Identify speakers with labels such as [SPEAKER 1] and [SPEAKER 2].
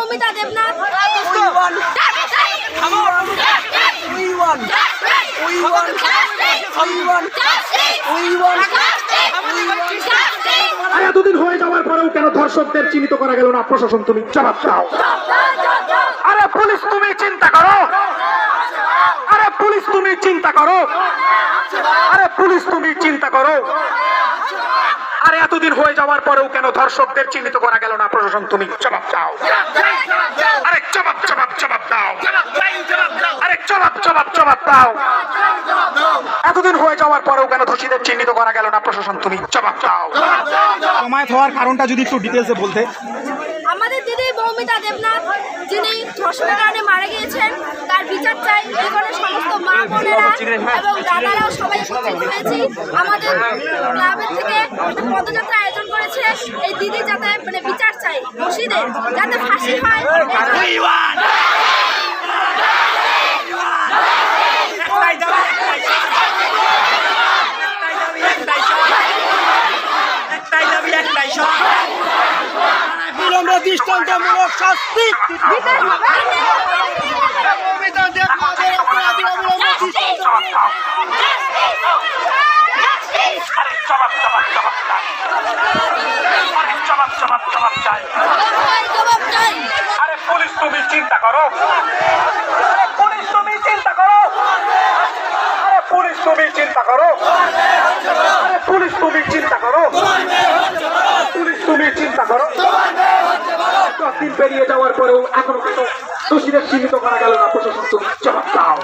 [SPEAKER 1] মৌমিতা দেবনাথ।
[SPEAKER 2] এতদিন হয়ে যাওয়ার পরেও কেন ধর্ষকদের চিহ্নিত করা গেল না? প্রশাসন, তুমি জবাব দাও। আরে পুলিশ, তুমি চিন্তা করো। আরে পুলিশ, তুমি চিন্তা করো। আরে পুলিশ, তুমি চিন্তা করো। আরে এতদিন হয়ে যাওয়ার পরেও কেন ধর্ষকদের চিহ্নিত করা গেল না? প্রশাসন, তুমি জবাব দাও। আরে জবাব জবাব জবাব দাও। আরে জবাব জবাব জবাব দাও। এতদিন হয়ে যাওয়ার পরেও কেন দোষীদের চিহ্নিত করা গেল না? প্রশাসন, তুমি জবাব দাও।
[SPEAKER 3] জমায়েত হওয়ার কারণটা যদি একটু ডিটেলসে বলতে।
[SPEAKER 1] আমাদের দিদি মৌমিতা দেবনাথ, যিনি ধর্ষণের কারণে মারা গিয়েছেন, তার বিচার চাই। এখানে সমস্ত মা বোনেরা এবং দাদারাও সবাই একত্রিত হয়েছি। আমাদের ক্লাবের থেকে একটা পদযাত্রা আয়োজন করেছে। এই দিদি যাতে বিচার চাই, দোষীদের যাতে ফাঁসি হয়।
[SPEAKER 4] বিলম্বে দৃষ্টান্তমূলক শাস্তি
[SPEAKER 2] আরে পুলিশ, তুমি চিন্তা করো। আরে পুলিশ, তুমি চিন্তা করো। আরে পুলিশ, তুমি চিন্তা করো। আরে পুলিশ, তুমি চিন্তা করো। পুলিশ, তুমি চিন্তা করো। 10 দিন পেরিয়ে যাওয়ার পরেও এখনো কেন দোষীদের চিহ্নিত করা গেল না? প্রশাসন, তুমি জবাব দাও।